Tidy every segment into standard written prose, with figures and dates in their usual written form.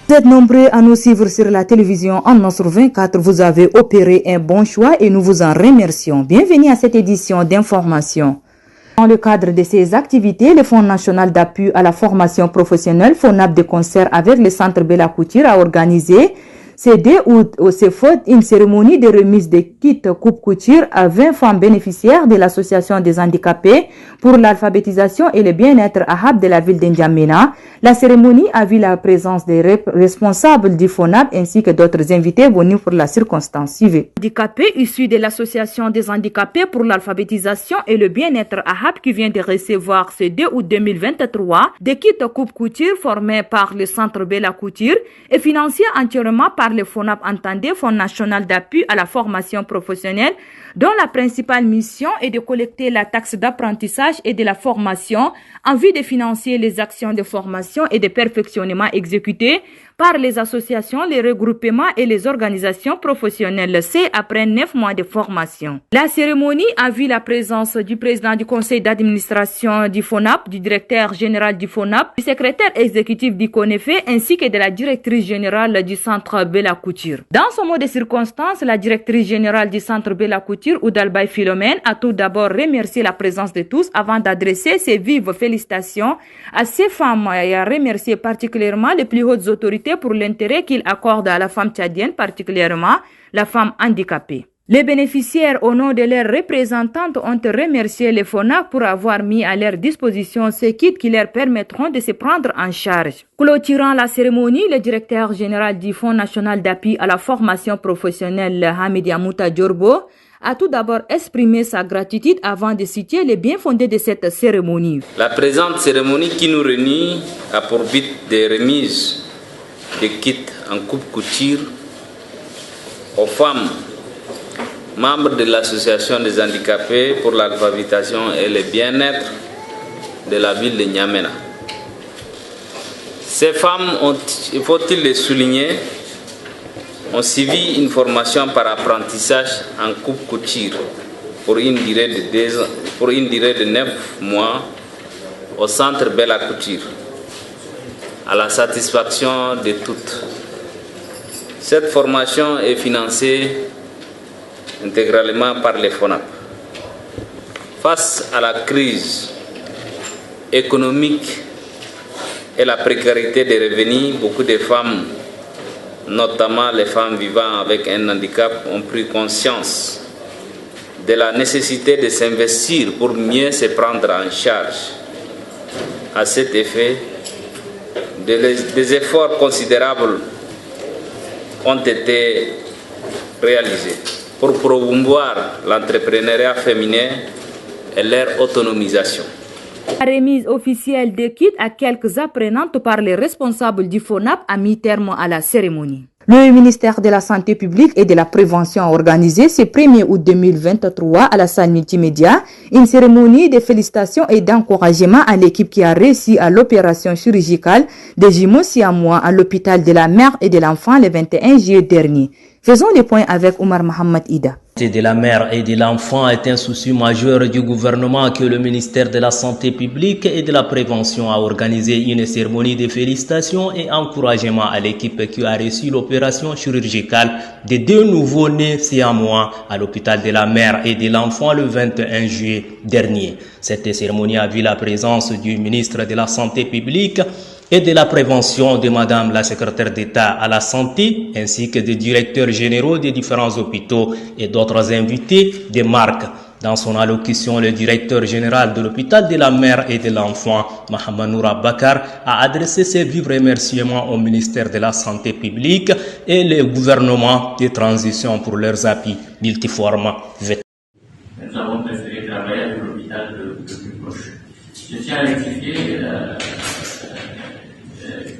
Vous êtes nombreux à nous suivre sur la télévision en Nasr 24. Vous avez opéré un bon choix et nous vous en remercions. Bienvenue à cette édition d'information. Dans le cadre de ces activités, le Fonds national d'appui à la formation professionnelle, FONAP, de concert avec le Centre Bella Couture, a organisé ce 2 août au CEFOD une cérémonie de remise de kits coupe couture à 20 femmes bénéficiaires de l'Association des handicapés pour l'alphabétisation et le bien-être AHAB de la ville d'Indiamena. La cérémonie a vu la présence des responsables du FONAP ainsi que d'autres invités venus pour la circonstance. Suivez. Handicapés issus de l'Association des handicapés pour l'alphabétisation et le bien-être AHAB qui vient de recevoir ce 2 août 2023 des kits coupe couture formés par le Centre Bella Couture et financés entièrement par le FONAP, entendez, Fonds national d'appui à la formation professionnelle, dont la principale mission est de collecter la taxe d'apprentissage et de la formation en vue de financer les actions de formation et de perfectionnement exécutées par les associations, les regroupements et les organisations professionnelles, c'est après 9 mois de formation. La cérémonie a vu la présence du président du conseil d'administration du FONAP, du directeur général du FONAP, du secrétaire exécutif du CONEFE ainsi que de la directrice générale du centre Bella Couture. Dans ce mot de circonstance, la directrice générale du centre Bella Couture, Oudalbaï Philomène, a tout d'abord remercié la présence de tous avant d'adresser ses vives félicitations à ces femmes et a remercié particulièrement les plus hautes autorités pour l'intérêt qu'il accorde à la femme tchadienne, particulièrement la femme handicapée. Les bénéficiaires, au nom de leurs représentantes, ont remercié les FONAP pour avoir mis à leur disposition ces kits qui leur permettront de se prendre en charge. Clôturant la cérémonie, le directeur général du Fonds national d'appui à la formation professionnelle, Hamid Yamouta Djorbo, a tout d'abord exprimé sa gratitude avant de citer les bien-fondés de cette cérémonie. La présente cérémonie qui nous réunit a pour but de remise de kits en coupe couture aux femmes membres de l'Association des handicapés pour l'alphabétisation et le bien-être de la ville de N'Djamena. Ces femmes ont, il faut-il le souligner, ont suivi une formation par apprentissage en coupe couture pour une durée de 9 mois au centre Bella Couture, à la satisfaction de toutes. Cette formation est financée intégralement par les FONAP. Face à la crise économique et la précarité des revenus, beaucoup de femmes, notamment les femmes vivant avec un handicap, ont pris conscience de la nécessité de s'investir pour mieux se prendre en charge. À cet effet, des efforts considérables ont été réalisés pour promouvoir l'entrepreneuriat féminin et leur autonomisation. La remise officielle des kits à quelques apprenantes par les responsables du FONAP a mis terme à la cérémonie. Le ministère de la Santé publique et de la Prévention a organisé ce 1er août 2023 à la salle multimédia une cérémonie de félicitations et d'encouragement à l'équipe qui a réussi à l'opération chirurgicale des jumeaux siamois à l'hôpital de la mère et de l'enfant le 21 juillet dernier. Faisons les points avec Omar Mohamed Ida. De la mère et de l'enfant est un souci majeur du gouvernement que le ministère de la Santé publique et de la Prévention a organisé une cérémonie de félicitations et encouragement à l'équipe qui a reçu l'opération chirurgicale de 2 nouveaux-nés siamois à l'hôpital de la mère et de l'enfant le 21 juillet dernier. Cette cérémonie a vu la présence du ministre de la Santé publique et de la prévention de Madame la secrétaire d'État à la santé, ainsi que des directeurs généraux des différents hôpitaux et d'autres invités de marque. Dans son allocution, le directeur général de l'hôpital de la mère et de l'enfant, Mohamed Noura Bakar, a adressé ses vifs remerciements au ministère de la Santé publique et le gouvernement de transition pour leurs appuis multiformes. Nous avons préféré travailler avec l'hôpital le plus proche. Je tiens à rectifier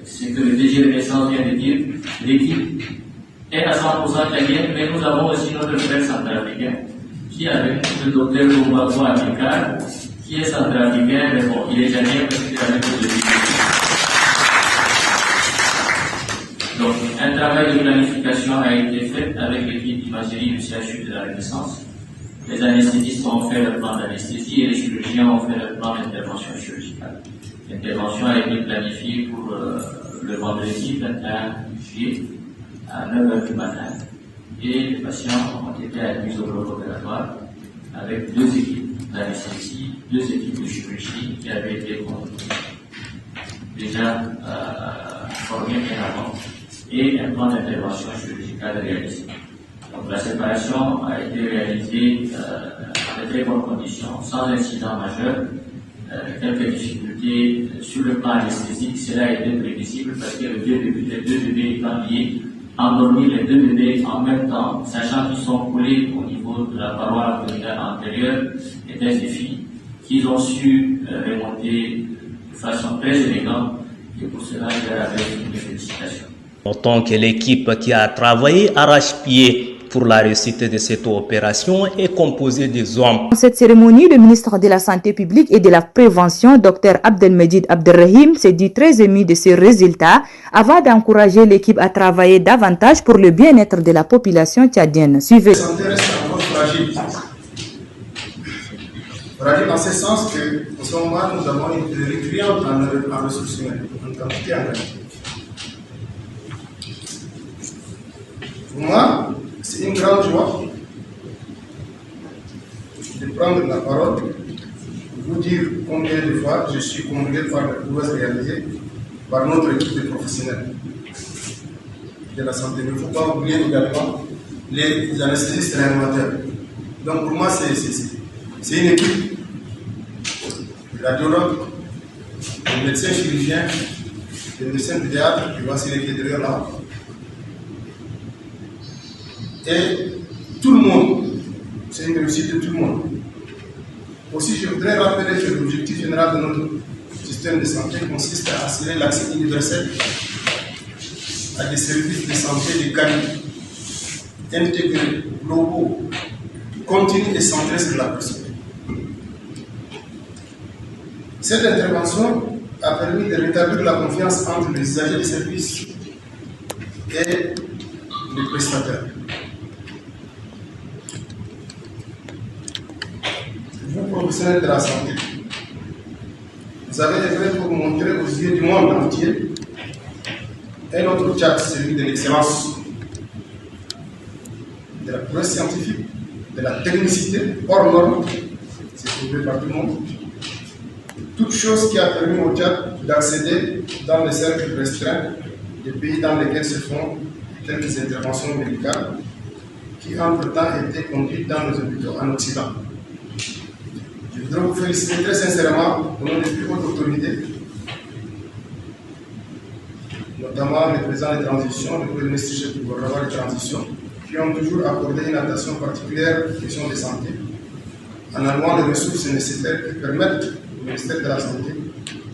ce que le DG de naissance vient de dire. L'équipe est à 100% tchadienne, mais nous avons aussi notre frère centrafricain qui est avec le docteur Lombako Amikar, qui est centrafricain, mais bon, il est tchadien parce qu'il est avec le DG. Donc, un travail de planification a été fait avec l'équipe d'imagerie du CHU de la Renaissance. Les anesthésistes ont fait le plan d'anesthésie et les chirurgiens ont fait le plan d'intervention chirurgicale. L'intervention a été planifiée pour le vendredi 21 juillet à 9h du matin. Et les patients ont été admis au bloc opératoire avec 2 équipes d'anesthésie, 2 équipes de chirurgie qui avaient été déjà formées bien avant et un plan d'intervention chirurgicale réalisé. Donc la séparation a été réalisée dans de très bonnes conditions, sans incident majeur. Quelques difficultés sur le plan anesthésique, cela a été prévisible parce que les deux bébés étant liés, endormir les 2 bébés en même temps, sachant qu'ils sont collés au niveau de la paroi abdominale antérieure, est un défi qu'ils ont su remonter de façon très élégante et pour cela je leur avais une félicitation. Notons que l'équipe qui a travaillé arrache-pied pour la réussite de cette opération est composée des hommes. Dans cette cérémonie, le ministre de la Santé publique et de la Prévention, Dr Abdelmejid Abdelrahim, s'est dit très ému de ces résultats avant d'encourager l'équipe à travailler davantage pour le bien-être de la population tchadienne. Suivez. La santé reste encore fragile. Fragile dans ce sens qu'en ce moment, nous avons une pénurie criante en ressources humaines, en quantité et en qualité. Pour moi, c'est une grande joie de prendre la parole pour vous dire combien de fois je suis comblé par la prouesse réalisée par notre équipe de professionnels de la santé. Il ne faut pas oublier également les anesthésistes réanimateurs. Donc pour moi, c'est une équipe de radiologues, de médecins chirurgiens, de médecins pédiatres, qui voient les pieds derrière là. Et tout le monde, c'est une réussite de tout le monde. Aussi, je voudrais rappeler que l'objectif général de notre système de santé consiste à assurer l'accès universel à des services de santé de qualité, intégrés, globaux, continus et centrés sur la personne. Cette intervention a permis de rétablir la confiance entre les usagers des services et les prestataires. Vous, professionnels de la santé, vous avez œuvré pour montrer aux yeux du monde entier un autre Tchad, celui de l'excellence, de la prouesse scientifique, de la technicité hors norme, c'est prouvé par tout le monde. Toute chose qui a permis au Tchad d'accéder dans les cercles restreints des pays dans lesquels se font quelques interventions médicales qui entre-temps étaient conduites dans nos hôpitaux en Occident. Je voudrais vous féliciter très sincèrement au nom des plus hautes autorités, notamment les présidents de transition, le premier ministre du gouvernement de transition, qui ont toujours accordé une attention particulière aux questions de santé, en allouant les ressources nécessaires qui permettent au ministère de la Santé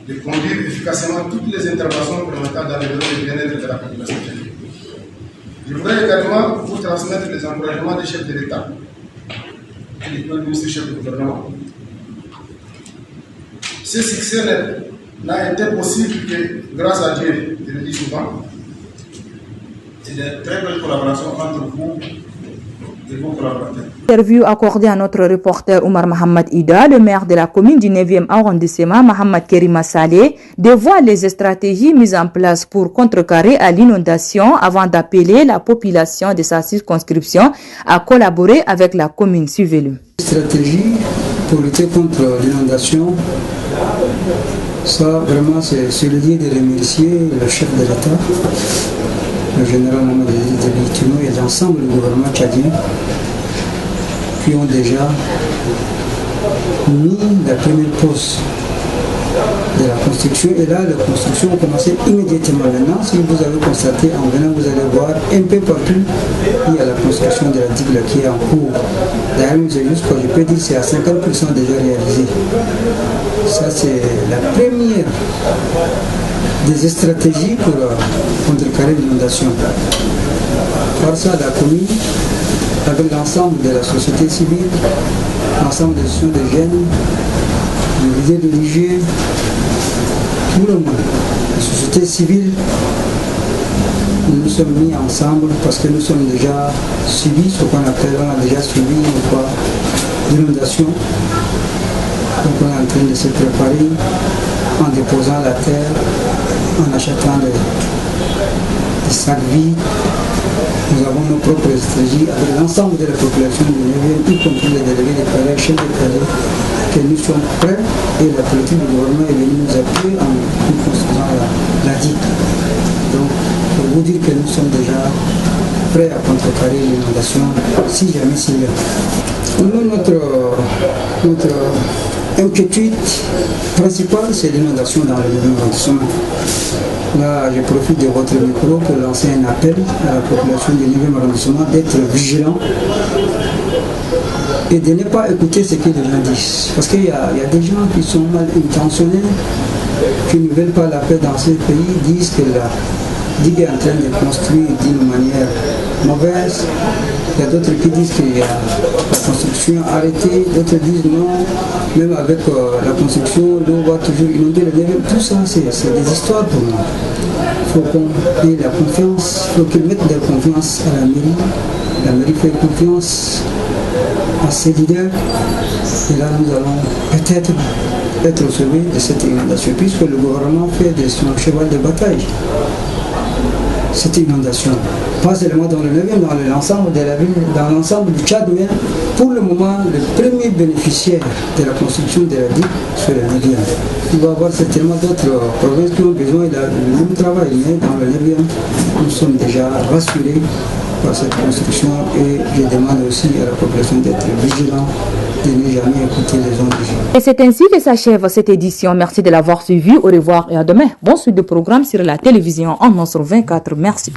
de conduire efficacement toutes les interventions permettant d'améliorer le bien-être de la population. Je voudrais également vous transmettre les encouragements des chefs de l'État et du premier ministre chef du gouvernement. Ce succès n'a été possible que grâce à Dieu, je le dis souvent, et de très belles collaborations entre vous et vos collaborateurs. Interview accordée à notre reporter Oumar Mohamed Ida, le maire de la commune du 9e arrondissement, Mohamed Kerima Saleh, dévoile les stratégies mises en place pour contrecarrer à l'inondation avant d'appeler la population de sa circonscription à collaborer avec la commune. Suivez-le. Stratégie pour lutter contre l'inondation, ça vraiment c'est le lieu de remercier le chef de l'État, le général Mohamed Debitino et l'ensemble du gouvernement tchadien qui ont déjà mis la première pause de la construction. Et là, la construction a commencé immédiatement. Maintenant, si vous avez constaté, en venant, vous allez voir un peu partout, il y a la construction de la digue qui est en cours. D'ailleurs, je peux dire que c'est à 50% déjà réalisé. Ça, c'est la première des stratégies pour contrecarrer l'inondation. Par ça, la commune, avec l'ensemble de la société civile, l'ensemble des associations de jeunes, les leaders religieux, tout le monde, la société civile, nous nous sommes mis ensemble parce que nous sommes déjà suivis, ce qu'on appelle, on a déjà suivi une fois l'inondation. Donc on est en train de se préparer en déposant la terre, en achetant des sacs vides. Nous avons nos propres stratégies avec l'ensemble de la population de Nevien, y compris les délégués des palais, chefs de palais, que nous sommes prêts et la politique du gouvernement est venue nous appuyer en construisant la digue. Donc, pour vous dire que nous sommes déjà prêts à contrecarrer l'inondation si jamais s'il y a. Nous, notre inquiétude principale, c'est l'inondation dans le nouvel arrondissement. Là, je profite de votre micro pour lancer un appel à la population du 9e arrondissement d'être vigilant et de ne pas écouter ce que les gens disent. Parce qu'il y a des gens qui sont mal intentionnés, qui ne veulent pas la paix dans ce pays, disent que la digue est en train de construire d'une manière mauvaise. Il y a d'autres qui disent qu'il y a la construction arrêtée, d'autres disent non, même avec la construction, l'eau va toujours inonder le Nevien. Tout ça, c'est des histoires pour moi. Il faut qu'on ait la confiance, il faut qu'ils mettent de la confiance à la mairie. La mairie fait confiance à ses leaders. Et là, nous allons peut-être être sauvés de cette inondation, puisque le gouvernement fait de son cheval de bataille cette inondation. Pas seulement dans le 9e, dans l'ensemble de la ville, dans l'ensemble du Tchad, mais pour le moment, le premier bénéficiaire de la construction de la digue, c'est le 9e. Il va y avoir certainement d'autres provinces qui ont besoin du même travail, mais dans le 9e, nous sommes déjà rassurés par cette construction et je demande aussi à la population d'être vigilant, de ne jamais écouter les gens des gens. Et c'est ainsi que s'achève cette édition. Merci de l'avoir suivi. Au revoir et à demain. Bonne suite de programme sur la télévision en Nostre 24. Merci.